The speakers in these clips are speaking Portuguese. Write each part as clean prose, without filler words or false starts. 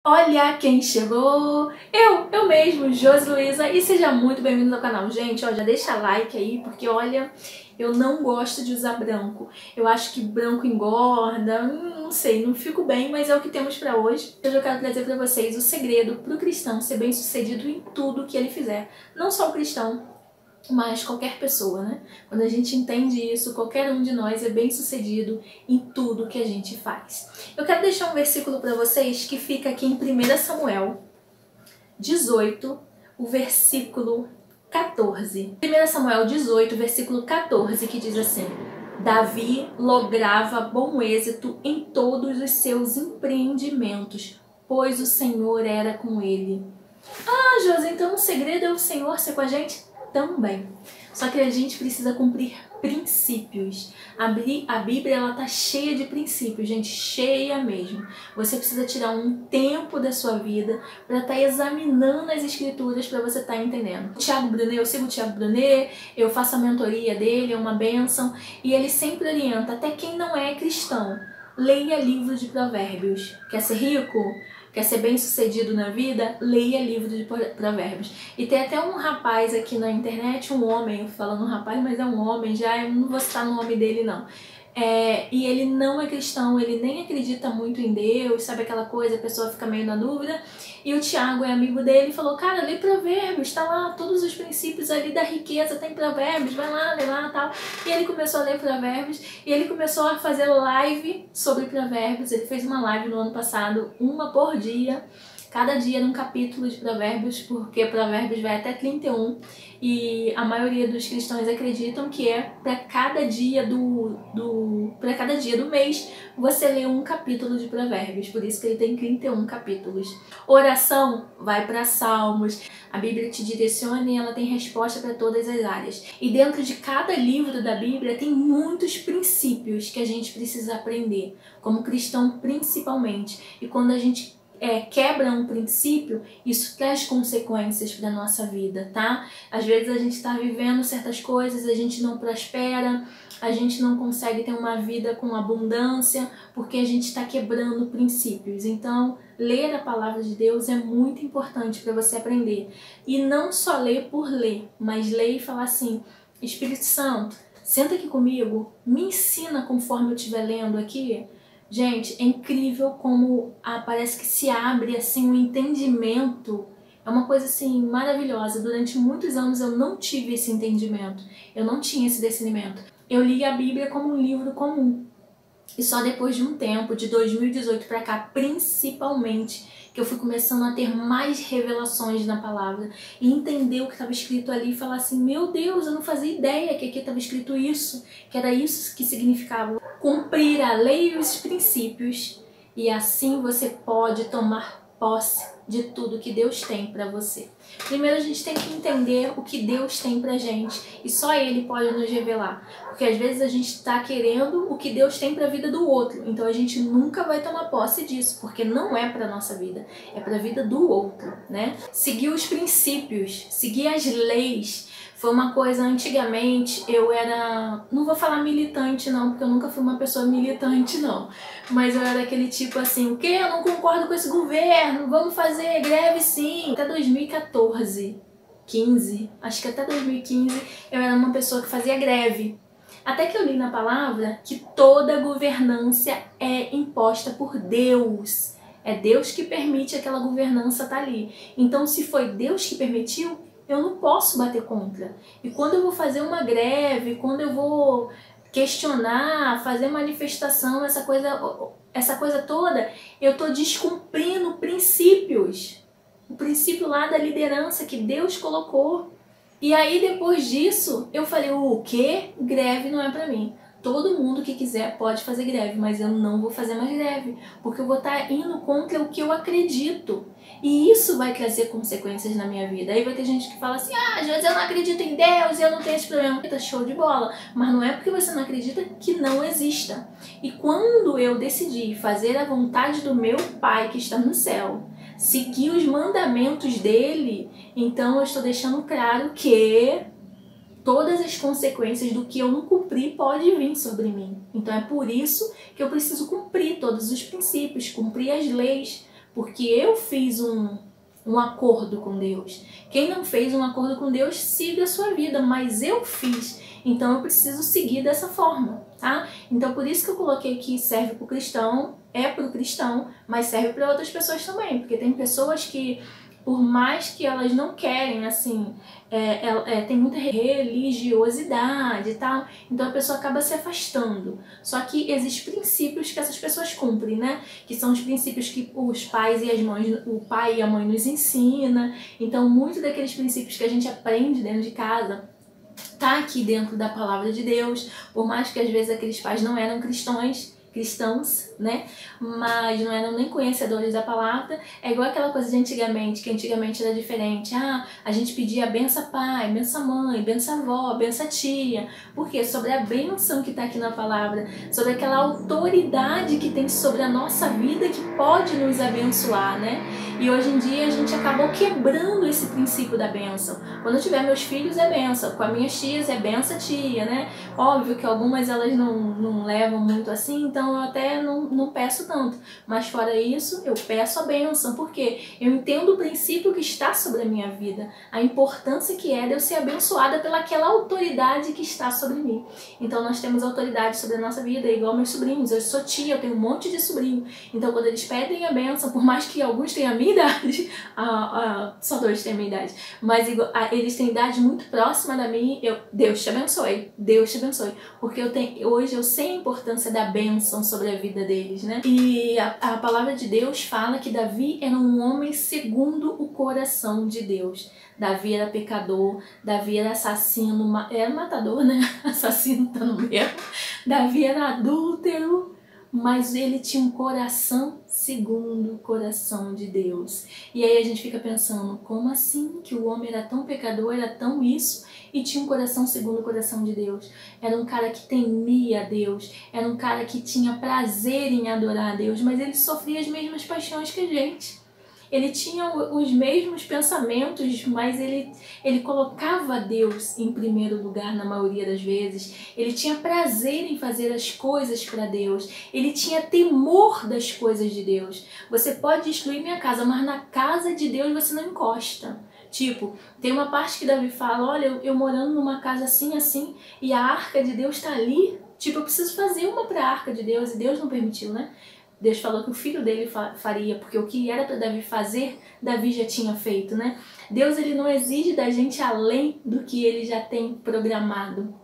Olha quem chegou! Eu mesmo, Josi Luiza, e seja muito bem-vindo ao canal. Gente, ó, já deixa like aí, porque olha, eu não gosto de usar branco. Eu acho que branco engorda, não sei, não fico bem, mas é o que temos pra hoje. Hoje eu quero trazer pra vocês o segredo pro cristão ser bem-sucedido em tudo que ele fizer. Não só o cristão, mas qualquer pessoa, né? Quando a gente entende isso, qualquer um de nós é bem-sucedido em tudo que a gente faz. Eu quero deixar um versículo para vocês que fica aqui em 1 Samuel 18, o versículo 14. 1 Samuel 18, versículo 14, que diz assim: Davi lograva bom êxito em todos os seus empreendimentos, pois o Senhor era com ele. Ah, Josi, então o segredo é o Senhor ser com a gente? Também. Só que a gente precisa cumprir princípios. A Bíblia, ela tá cheia de princípios, gente, cheia mesmo. Você precisa tirar um tempo da sua vida para estar examinando as escrituras para você estar entendendo. O Thiago Brunet, eu sigo o Thiago Brunet, eu faço a mentoria dele, é uma bênção, e ele sempre orienta, até quem não é cristão, leia livro de provérbios. Quer ser rico? Quer ser bem sucedido na vida? Leia livro de provérbios. E tem até um rapaz aqui na internet, um homem, falando rapaz, mas é um homem, já eu não vou citar o nome dele não. E ele não é cristão, ele nem acredita muito em Deus, sabe aquela coisa, a pessoa fica meio na dúvida. E o Thiago é amigo dele e falou, cara, lê provérbios, tá lá, todos os princípios ali da riqueza tem provérbios, vai lá, lê lá e tal. E ele começou a ler provérbios, e ele começou a fazer live sobre provérbios. Ele fez uma live no ano passado, uma por dia, cada dia num capítulo de provérbios, porque provérbios vai até 31, e a maioria dos cristãos acreditam que é para cada dia para cada dia do mês você lê um capítulo de provérbios, por isso que ele tem 31 capítulos. Oração vai para Salmos, a Bíblia te direciona e ela tem resposta para todas as áreas. E dentro de cada livro da Bíblia tem muitos princípios que a gente precisa aprender, como cristão principalmente. E quando a gente quebra um princípio, isso traz consequências para a nossa vida, tá? Às vezes a gente está vivendo certas coisas, a gente não prospera, a gente não consegue ter uma vida com abundância, porque a gente está quebrando princípios. Então, ler a palavra de Deus é muito importante para você aprender. E não só ler por ler, mas ler e falar assim, Espírito Santo, senta aqui comigo, me ensina conforme eu estiver lendo aqui. Gente, é incrível como parece que se abre assim um entendimento. É uma coisa assim maravilhosa. Durante muitos anos eu não tive esse entendimento. Eu não tinha esse discernimento. Eu li a Bíblia como um livro comum. E só depois de um tempo, de 2018 para cá, principalmente, que eu fui começando a ter mais revelações na palavra e entender o que estava escrito ali e falar assim, meu Deus, eu não fazia ideia que aqui estava escrito isso, que era isso que significava. Cumprir a lei e os princípios, e assim você pode tomar posse de tudo que Deus tem para você. Primeiro a gente tem que entender o que Deus tem pra gente, e só Ele pode nos revelar. Porque às vezes a gente está querendo o que Deus tem para a vida do outro, então a gente nunca vai tomar posse disso, porque não é para nossa vida, é para a vida do outro, né? Seguir os princípios, seguir as leis, foi uma coisa, antigamente eu era, não vou falar militante não, porque eu nunca fui uma pessoa militante não, mas eu era aquele tipo assim, o que? Eu não concordo com esse governo, vamos fazer greve sim. Até 2014, 15, acho que até 2015 eu era uma pessoa que fazia greve. Até que eu li na palavra que toda governância é imposta por Deus. É Deus que permite aquela governança estar ali. Então, se foi Deus que permitiu, eu não posso bater contra. E quando eu vou fazer uma greve, quando eu vou questionar, fazer manifestação, essa coisa toda, eu estou descumprindo princípios. O princípio lá da liderança que Deus colocou. E aí, depois disso, eu falei, o quê? Greve não é pra mim. Todo mundo que quiser pode fazer greve, mas eu não vou fazer mais greve, porque eu vou estar indo contra o que eu acredito. E isso vai trazer consequências na minha vida. Aí vai ter gente que fala assim, às vezes eu não acredito em Deus, eu não tenho esse problema. Tá show de bola, mas não é porque você não acredita que não exista. E quando eu decidi fazer a vontade do meu Pai que está no céu, seguir os mandamentos dele, então eu estou deixando claro que todas as consequências do que eu não cumpri podem vir sobre mim. Então é por isso que eu preciso cumprir todos os princípios, cumprir as leis, porque eu fiz um acordo com Deus. Quem não fez um acordo com Deus, siga a sua vida, mas eu fiz, então eu preciso seguir dessa forma, tá? Então por isso que eu coloquei que serve para o cristão, é para o cristão, mas serve para outras pessoas também, porque tem pessoas que, por mais que elas não querem, assim, tem muita religiosidade e tal, então a pessoa acaba se afastando. Só que existem princípios que essas pessoas cumprem, né? Que são os princípios que os pais e as mães, o pai e a mãe nos ensina. Então, muito daqueles princípios que a gente aprende dentro de casa tá aqui dentro da palavra de Deus, por mais que às vezes aqueles pais não eram cristãos, né? Mas não eram nem conhecedores da palavra. É igual aquela coisa de antigamente, que antigamente era diferente. Ah, a gente pedia benção pai, benção mãe, benção avó, benção tia. Por quê? Sobre a bênção que está aqui na palavra, sobre aquela autoridade que tem sobre a nossa vida que pode nos abençoar, né? E hoje em dia a gente acabou quebrando esse princípio da bênção. Quando eu tiver meus filhos é bênção, com as minhas tias é benção tia, né? Óbvio que algumas elas não levam muito assim, então eu até não peço tanto. Mas fora isso, eu peço a bênção, porque eu entendo o princípio que está sobre a minha vida, a importância que é de eu ser abençoada pelaquela autoridade que está sobre mim. Então nós temos autoridade sobre a nossa vida, igual meus sobrinhos. Eu sou tia, eu tenho um monte de sobrinho. Então quando eles pedem a bênção, por mais que alguns tenham a minha idade, só 2 têm a minha idade, mas eles têm idade muito próxima da minha, Deus te abençoe, Deus te abençoe, porque hoje eu sei a importância da bênção sobre a vida deles, né? E a palavra de Deus fala que Davi era um homem segundo o coração de Deus. Davi era pecador, Davi era assassino, era matador, né? Assassino tá no mesmo. Davi era adúltero, mas ele tinha um coração segundo o coração de Deus. E aí a gente fica pensando, como assim que o homem era tão pecador, era tão isso, e tinha um coração segundo o coração de Deus? Era um cara que temia a Deus, era um cara que tinha prazer em adorar a Deus, mas ele sofria as mesmas paixões que a gente. Ele tinha os mesmos pensamentos, mas ele colocava Deus em primeiro lugar na maioria das vezes. Ele tinha prazer em fazer as coisas para Deus. Ele tinha temor das coisas de Deus. Você pode destruir minha casa, mas na casa de Deus você não encosta. Tipo, tem uma parte que Davi fala, olha, eu morando numa casa assim, assim, e a arca de Deus está ali. Tipo, eu preciso fazer uma para a arca de Deus, e Deus não permitiu, né? Deus falou que o filho dele faria, porque o que era para Davi fazer, Davi já tinha feito, né? Deus, ele não exige da gente além do que ele já tem programado.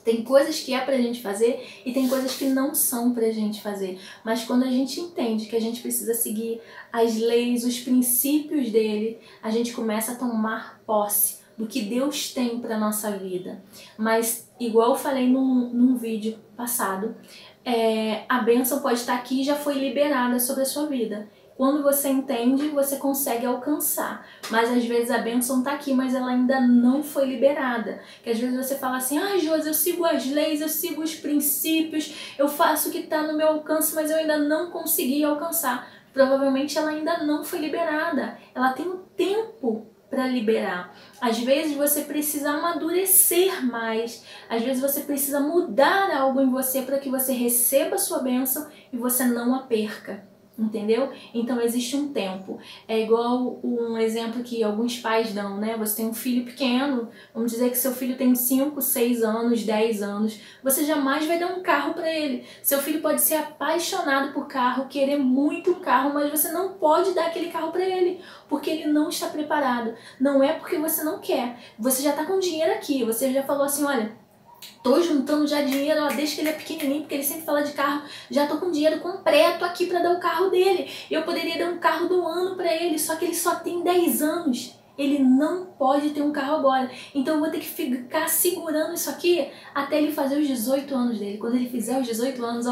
Tem coisas que é pra gente fazer e tem coisas que não são pra gente fazer. Mas quando a gente entende que a gente precisa seguir as leis, os princípios dele, a gente começa a tomar posse do que Deus tem pra nossa vida. Mas, igual eu falei num vídeo passado, a bênção pode estar aqui e já foi liberada sobre a sua vida. Quando você entende, você consegue alcançar. Mas às vezes a bênção está aqui, mas ela ainda não foi liberada. Que às vezes você fala assim, Josi, eu sigo as leis, eu sigo os princípios, eu faço o que está no meu alcance, mas eu ainda não consegui alcançar. Provavelmente ela ainda não foi liberada. Ela tem um tempo para liberar. Às vezes você precisa amadurecer mais, às vezes você precisa mudar algo em você para que você receba a sua bênção e você não a perca. Entendeu? Então existe um tempo. É igual um exemplo que alguns pais dão, né? Você tem um filho pequeno, vamos dizer que seu filho tem 5, 6 anos, 10 anos, você jamais vai dar um carro para ele. Seu filho pode ser apaixonado por carro, querer muito um carro, mas você não pode dar aquele carro para ele, porque ele não está preparado. Não é porque você não quer. Você já está com dinheiro aqui, você já falou assim, olha, tô juntando já dinheiro, desde que ele é pequenininho, porque ele sempre fala de carro, já tô com dinheiro completo aqui para dar o carro dele. Eu poderia dar um carro do ano para ele, só que ele só tem 10 anos. Ele não pode ter um carro agora. Então eu vou ter que ficar segurando isso aqui até ele fazer os 18 anos dele. Quando ele fizer os 18 anos,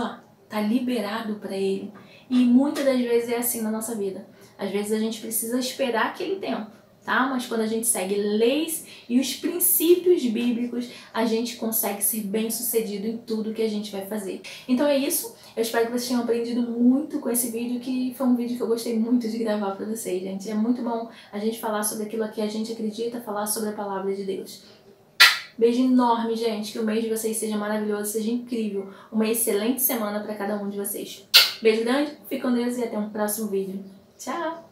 tá liberado para ele. E muitas das vezes é assim na nossa vida. Às vezes a gente precisa esperar aquele tempo. Tá? Mas quando a gente segue leis e os princípios bíblicos, a gente consegue ser bem sucedido em tudo que a gente vai fazer. Então é isso, eu espero que vocês tenham aprendido muito com esse vídeo, que foi um vídeo que eu gostei muito de gravar para vocês, gente. É muito bom a gente falar sobre aquilo que a gente acredita, falar sobre a palavra de Deus. Beijo enorme, gente, que o mês de vocês seja maravilhoso, seja incrível, uma excelente semana para cada um de vocês. Beijo grande, fique com Deus e até um próximo vídeo. Tchau!